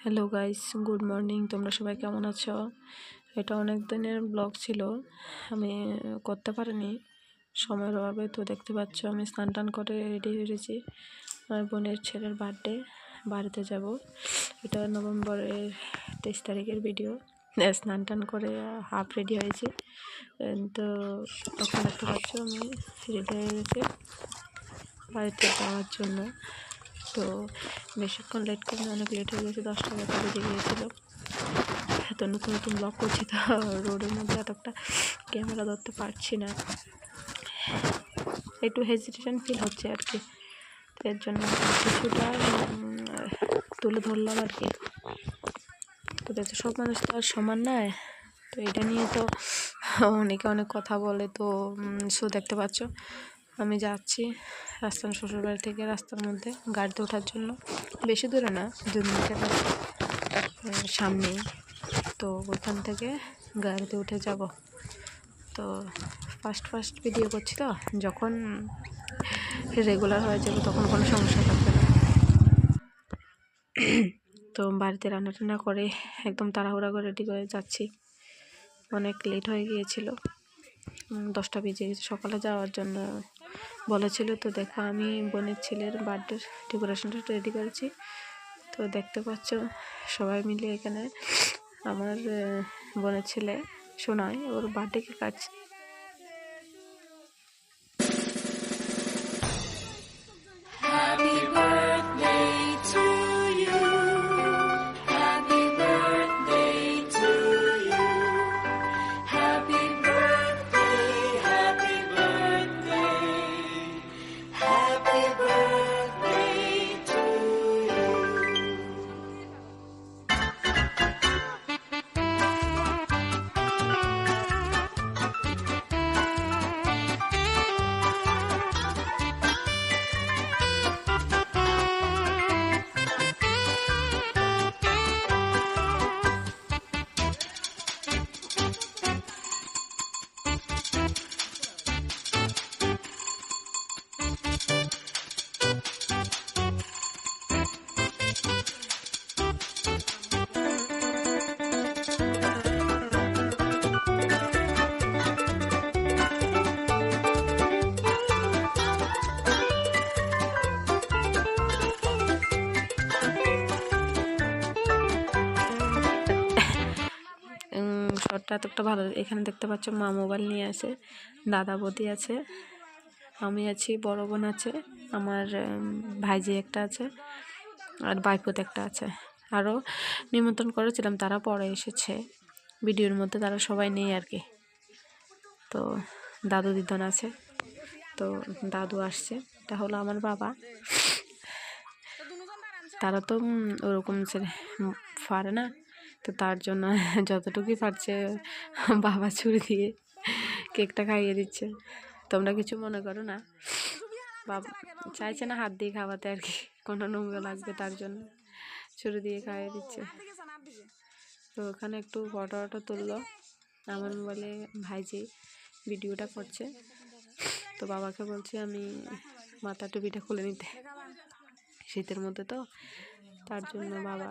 Hello guys, good morning. তোমরা সবাই কেমন আছো? এটা অনেক দিনের ব্লগ ছিল, আমি করতে পারিনি সময়ের অভাবে। তো দেখতে পাচ্ছ আমি স্নান টান করে রেডি হয়ে গেছি। আমার বোনের ছেলের বার্থডে, বাড়িতে যাব। এটা নভেম্বরের 23 তারিখের ভিডিও। স্নান টান করে হাফ রেডি হয়েছি। তো তখন দেখতে পাচ্ছ আমি রেডি হয়ে গেছি বাড়িতে যাওয়ার জন্য। তো বেশিক্ষণ লেট করে অনেক লেট হয়ে গেছে, 10টা বেজে গিয়েছিলো। এত নতুন নতুন ব্লগ করছি তো রোডের মধ্যে এতটা ক্যামেরা ধরতে পারছি না, একটু হেজিটেশন ফিল হচ্ছে আর কি। এর জন্য কিছুটা তুলে ধরলাম আর কি। তো দেখো সব মানুষ তো আর সমান নয়, তো এটা নিয়ে তো অনেকে অনেক কথা বলে। তো দেখতে পাচ্ছ আমি যাচ্ছি রাস্তার শ্বশুরবাড়ি থেকে, রাস্তার মধ্যে গাড়িতে ওঠার জন্য। বেশি দূরে না, 2 মিনিটের সামনেই। তো ওইখান থেকে গাড়িতে উঠে যাব। তো ফার্স্ট ভিডিও করছি, তো যখন রেগুলার হয়ে যাবে তখন কোনো সমস্যা থাকবে না। তো বাড়িতে রান্না টান্না করে একদম তাড়াহুড়া করে রেডি করে যাচ্ছি। অনেক লেট হয়ে গিয়েছিল, 10টা বেজে গেছে। সকালে যাওয়ার জন্য বলেছিল। তো দেখো আমি বোনের ছেলের বার্থডে ডেকোরেশনটা রেডি করেছি। তো দেখতে পাচ্ছ সবাই মিলে এখানে আমার বোনের ছেলে শোনায় ওর বার্থডে কেক কাটছে। শর্টটা এতটা ভালো। এখানে দেখতে পাচ্ছ মা মোবাইল নিয়ে আছে, দাদা বৌদি আছে, আমি আছি, বড় বোন আছে, আমার ভাইজি একটা আছে, আর বাইপোত একটা আছে। আরও নিমন্ত্রণ করেছিলাম, তারা পরে এসেছে ভিডিওর মধ্যে, তারা সবাই নেই আর কি। তো দাদু দিদন আছে, তো দাদু আসছে। এটা হলো আমার বাবা। তারা তো ওরকম পারে না, তো তার জন্য যতটুকুই পারছে বাবা ছুরি দিয়ে কেকটা খাইয়ে দিচ্ছে। তোমরা কিছু মনে করো না, বাবা চাইছে না হাত দিয়ে খাওয়াতে আর কি, কোনো নোংরা লাগবে তার জন্য ছুরি দিয়ে খাইয়ে দিচ্ছে। তো ওখানে একটু ফটো তুললো আমার মোবাইলে, ভাইজি ভিডিওটা করছে। তো বাবাকে বলছি আমি মাথা টুপিটা খুলে নিতে, শীতের মধ্যে তো তার জন্য বাবা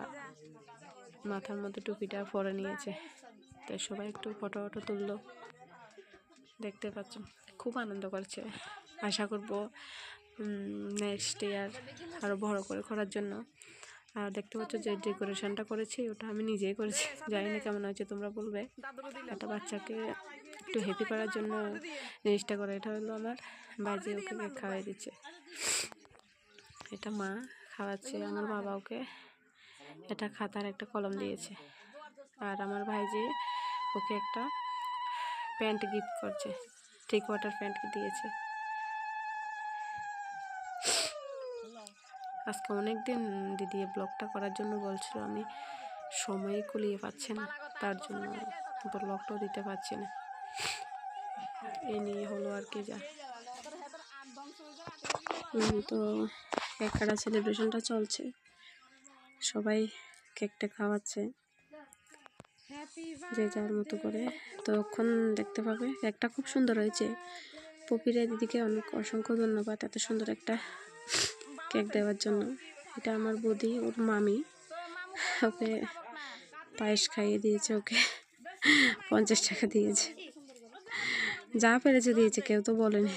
মাথার মধ্যে টুপিটা পরে নিয়েছে। তো সবাই একটু ফটো তুললো, দেখতে পাচ্ছ খুব আনন্দ করছে। আশা করবো নেক্সট ইয়ার আরও বড় করে করার জন্য। আর দেখতে পাচ্ছ যে ডেকোরেশনটা করেছি ওটা আমি নিজেই করেছি, জানি না কেমন হয়েছে, তোমরা বলবে। একটা বাচ্চাকে একটু হ্যাপি করার জন্য জিনিসটা করে। এটা হলো আমার বাজি, ওকে কেক খাওয়াই দিচ্ছে। এটা মা খাওয়াচ্ছে, আমার বাবা ওকে এটা খাতার একটা কলম দিয়েছে। আর আমার ভাইজি ওকে একটা প্যান্ট গিফট করছে, 3/4 প্যান্ট দিয়েছে। আজকে অনেক দিন দিদি ব্লগটা করার জন্য বলছিল, আমি সময়ই কুলিয়ে পাচ্ছি না, তার জন্য ব্লগটাও দিতে পারছি না। এই নিয়ে হলো আর কি যা। তো কেক কাটা সেলিব্রেশনটা চলছে, সবাই কেকটা খাওয়াচ্ছে যে যার মতো করে। তো এখন দেখতে পাবে কেকটা খুব সুন্দর হয়েছে। পপিরা দিদিকে অসংখ্য ধন্যবাদ এত সুন্দর একটা কেক দেওয়ার জন্য। এটা আমার বৌদি, ওর মামি, ওকে পায়েস খাইয়ে দিয়েছে, ওকে 50 টাকা দিয়েছে, যা পেরেছে দিয়েছে, কেউ তো বলেনি,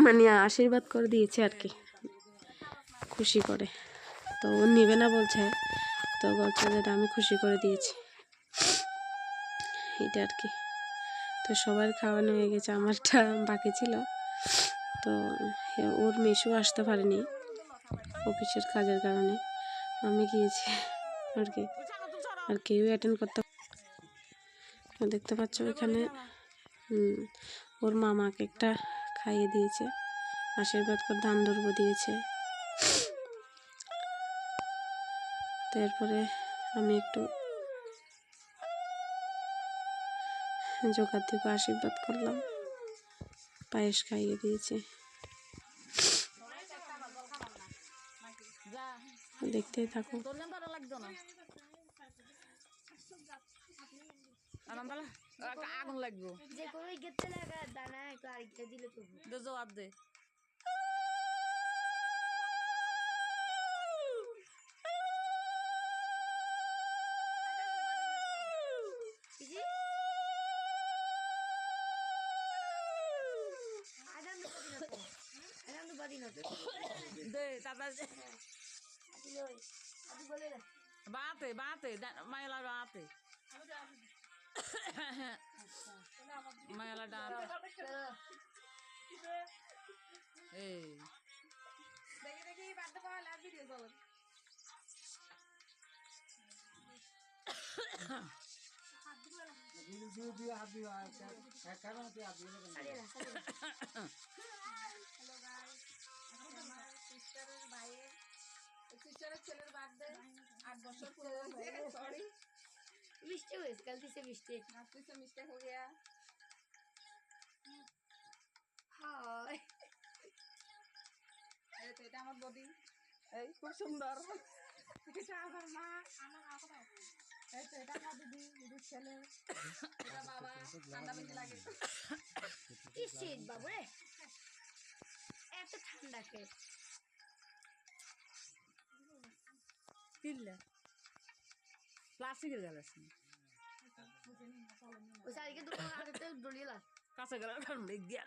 মানে আশীর্বাদ করে দিয়েছে আর কি, খুশি করে। তো ও নিবে না বলছে, তো বলছে যে আমি খুশি করে দিয়েছি, এটা আর কি। তো সবার খাওয়ানো হয়ে গেছে, আমারটা বাকি ছিল। তো ওর মেশো আসতে পারেনি অফিসের কাজের কারণে, আমি গিয়েছি আর কি, আর কেউ অ্যাটেন্ড করতে। দেখতে পাচ্ছ এখানে ওর মামাকে একটা খাইয়ে দিয়েছে, আশীর্বাদ করে ধান ধরব দিয়েছে। তারপরে আমি একটু জোগাড় থেকে আশীর্বাদ করলাম, পায়েস খাইয়ে দিয়েছে। দেখতেই থাকো। আগুন লাগবে যে কোনো গেতে লাগা দানা একটু আরেকটা দিলে তো জবাব দে। বাতে বাতে মাইলা বাতে মাইলা ডান এই দেখি দেখি বাড়তে পারলে ভিডিও চলে সিস্টারের ছেলের বার্থডে 8 বছর পরে সরি मिस्टेक हुई गलती से मिस्टेक गलती से मिस्टेक हो गया हाय এই তো এটা আমার বডি এই খুব সুন্দর এটা আমার মা আমার আপা এই তো এটা আমার দিদি দিদির ছেলে এটা বাবা ঠান্ডা বেশি লাগে কি শীত বাবু রে এত ঠান্ডা কে পিল্লা প্লাস্টিকের গ্লাস ওই সাইকে দুটো আগে ডলিলা কাছে গেল কারণ লেগ দিয়া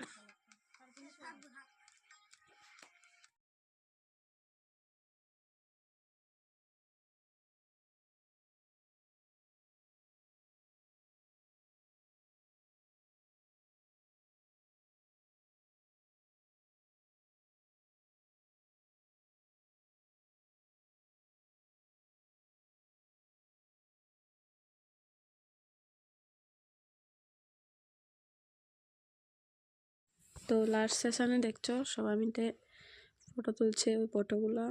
তো লাস্ট সেশনে দেখছো সবাই মিলে ফটো তুলছে, ওই ফটোগুলো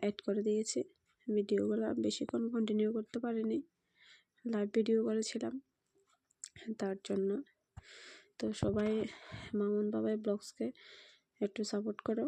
অ্যাড করে দিয়েছি, ভিডিওগুলো বেশিক্ষণ কন্টিনিউ করতে পারিনি, লাইভ ভিডিও করেছিলাম তার জন্য। তো সবাই মামুন বাবাই ব্লগসকে একটু সাপোর্ট করো।